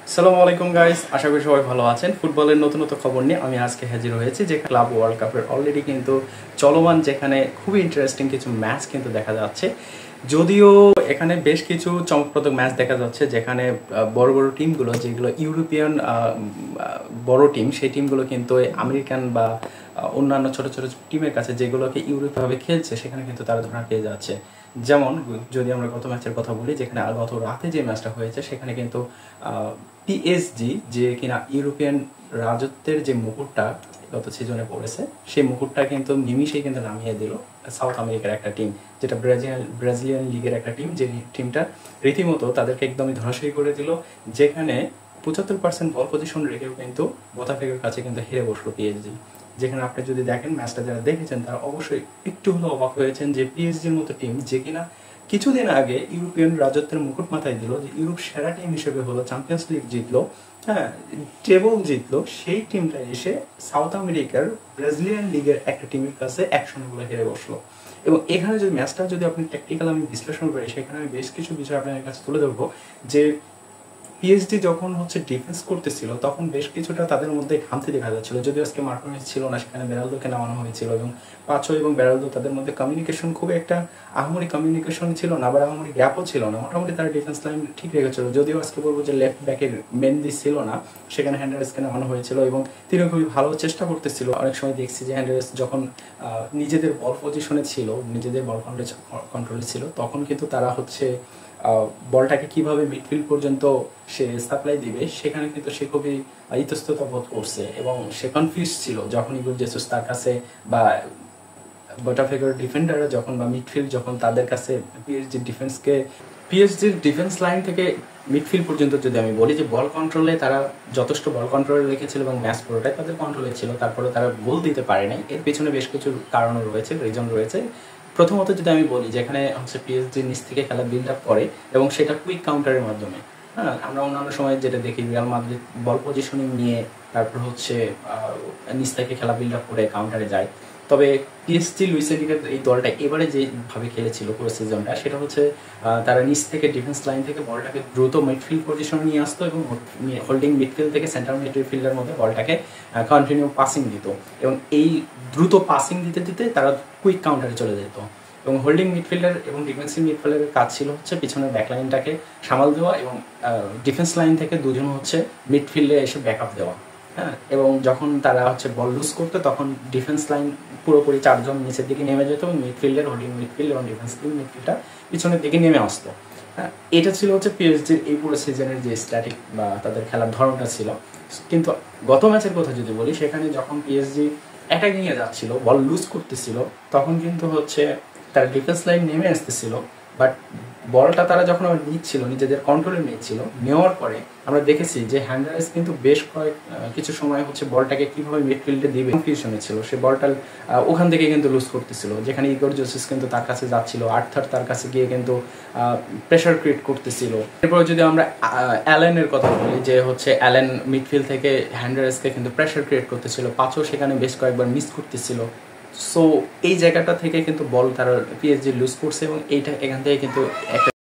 আসসালামু আলাইকুম গাইস, আশা করি সবাই ভালো আছেন। ফুটবলের নতুন নতুন খবর নিয়ে আমি আজকে হাজির হয়েছি, যে ক্লাব ওয়ার্ল্ড কাপের অলরেডি কিন্তু চলমান, যেখানে খুবই ইন্টারেস্টিং কিছু ম্যাচ কিন্তু দেখা যাচ্ছে। যদিও এখানে বেশ কিছু চমকপ্রদ ম্যাচ দেখা যাচ্ছে, যেখানে বড় বড় টিমগুলো, যেগুলো ইউরোপিয়ান বড় টিম, সেই টিমগুলো কিন্তু আমেরিকান বা অন্যান্য ছোট ছোট টিমের কাছে, যেগুলোকে ইউরোপভাবে খেলছে, সেখানে কিন্তু তারা ধরা পেয়ে যাচ্ছে। যেমন যদি আমরা গত ম্যাচের কথা বলি, যেখানে গত রাতে যে ম্যাচটা হয়েছে, সেখানে কিন্তু পিএসজি, যে কিনা ইউরোপিয়ান রাজত্বের যে মুকুটটা গত সিজনে পড়েছে, সেই মুকুটটা কিন্তু নিমিশেই কিন্তু নামিয়ে দিল সাউথ আমেরিকার একটা টিম, যেটা ব্রাজিলিয়ান লিগের একটা টিম, যে টিমটা রীতিমতো তাদেরকে একদমই ধরাশায়ী করে দিল। যেখানে 75% বল পজিশন রেখেও কিন্তু বোতাফেগের কাছে কিন্তু হেরে বসলো পিএসজি। যেখানে আপনি যদি দেখেন ম্যাচটা, যারা দেখেছেন তারা অবশ্যই একটু হলেও অবাক হয়েছেন, যে পিএসজির মতো টিম, যে কিনা কিছুদিন আগে ইউরোপিয়ান রাজত্বের মুকুট মাথায় দিল, যে ইউরোপ সেরা টিম হিসেবে হলো, চ্যাম্পিয়ন্স লিগ জিতলো, হ্যাঁ, টেবল জিতলো, সেই টিমটা এসে সাউথ আমেরিকার ব্রাজিলিয়ান লিগের একটা টিমের কাছে 1-0 হেরে বসলো। এবং এখানে যদি ম্যাচটা যদি আপনি টেকনিক্যাল আমি বিশ্লেষণ করি, সেখানে আমি বেশ কিছু বিষয় আপনার কাছে তুলে ধরবো। যে পিএসডি যখন ডিফেন্স করতেছিল, তখন বেশ কিছুটা তাদের মধ্যে ঘামতি দেখা যাচ্ছিল। যদিও আজকে মার্টিনেজ ছিল না, সেখানে বেরালদোকে নামানো হয়েছিল, এবং পাঁচো এবং বেরালদো তাদের মধ্যে কমিউনিকেশন খুব একটা আহামরি কমিউনিকেশন ছিল না, আবার আহামরি গ্যাপও ছিল না। মোটামুটি তারা ডিফেন্স লাইন ঠিক রেখেছিল। যদিও আজকে বলবো যে লেফট ব্যাকের মেন্দি ছিল না, সেখানে হ্যান্ডারেসকে নামানো হয়েছিল, এবং তিনি খুবই ভালো চেষ্টা করতেছিল। অনেক সময় দেখছি যে হ্যান্ডারেস যখন নিজেদের বল পজিশনে ছিল, নিজেদের বল কন্ট্রোলে ছিল, তখন কিন্তু তারা বলটাকে কিভাবে মিডফিল্ড পর্যন্ত সে সাপ্লাই দিবে, সেখানে কিন্তু সে খুবই ইতস্ততা বোধ করছে, এবং সে কনফিউজ ছিল যখন ইগোর জেসুস তার কাছে, বা বোটাফেগোর ডিফেন্ডাররা যখন, বা মিডফিল্ড যখন তাদের কাছে পিএসজির ডিফেন্স লাইন থেকে মিডফিল্ড পর্যন্ত যদি আমি বলি, যে বল কন্ট্রোলে তারা যথেষ্ট বল কন্ট্রোলে রেখেছিল, এবং ম্যাচ পুরোটাই তাদের কন্ট্রোলে ছিল, তারপরে তারা গোল দিতে পারে নাই। এর পেছনে বেশ কিছু কারণও রয়েছে, রিজন রয়েছে। প্রথমত যদি আমি বলি, যেখানে পিএসজি নিচ থেকে খেলা বিল্ড আপ করে, এবং সেটা কুইক কাউন্টারের মাধ্যমে। হ্যাঁ, আমরা অন্যান্য সময় যেটা দেখি, রিয়াল মাদ্রিদ বল পজিশনিং নিয়ে তারপর নিচ থেকে খেলা বিল্ড আপ করে কাউন্টারে যায়। তবে পিএসজি লুইস এনরিকের এই দলটা এবারে যেভাবে খেলেছিল পুরো সিজনটা, সেটা তারা নিচ থেকে ডিফেন্স লাইন থেকে বলটাকে দ্রুত মিডফিল্ড পজিশনে নিয়ে আসতো, এবং হোল্ডিং মিডফিল্ড থেকে সেন্টার মিডফিল্ডের মধ্যে বলটাকে কন্টিনিউ পাসিং দিত, এবং এই দ্রুত পাসিং দিতে দিতে তারা কুইক কাউন্টারে চলে যেত। এবং হোল্ডিং মিডফিল্ডার এবং ডিফেন্সিভ মিডফিল্ডারের কাজ ছিল পিছনের ব্যাক লাইনটাকে সামাল দেওয়া, এবং ডিফেন্স লাইন থেকে দুজন মিডফিল্ডে এসে ব্যাকআপ দেওয়া। হ্যাঁ, এবং যখন তারা বল লুজ করতো, তখন ডিফেন্স লাইন পুরোপুরি 4 জন নিচের দিকে নেমে যেত, এবং মিডফিল্ডের হোল্ডিং মিডফিল্ড এবং ডিফেন্সিভ মিডফিল্ডটা পিছনের দিকে নেমে আসতো। হ্যাঁ, এটা ছিল পিএসজির এই পুরো সিজনের যে স্ট্র্যাটিক বা তাদের খেলার ধরনটা ছিল। কিন্তু গত ম্যাচের কথা যদি বলি, সেখানে যখন পিএসজি অ্যাটাকিংয়ে যাচ্ছিল, বল লুজ করতেছিল, তখন কিন্তু তারা ডিফেন্স লাইন নেমে আসতেছিল, বাট বলটা তারা যখন আবার নিচ্ছিল, নিজেদের কন্ট্রোলে নিচ্ছিল, নেওয়ার পরে আমরা দেখেছি যে হ্যান্ডারেস কিন্তু বেশ কিছু সময় বলটাকে কিভাবে মিডফিল্ডে দিবে কনফিউশনে ছিল। সে বলটা ওখান থেকে কিন্তু লুজ করতেছিল, যেখানে ইগোর জেসুস কিন্তু তার কাছে যাচ্ছিল, আর্থার তার কাছে গিয়ে কিন্তু প্রেশার ক্রিয়েট করতেছিল। এরপরে যদি আমরা অ্যালেনের কথা বলি, যে অ্যালেন মিডফিল্ড থেকে হ্যান্ডারেসকে কিন্তু প্রেশার ক্রিয়েট করতেছিল, পাঁচও সেখানে বেশ কয়েকবার মিস করতেছিল। সো এই জায়গাটা থেকে কিন্তু বল তারা পিএসজি লুজ করছে, এবং এখান থেকে কিন্তু একটা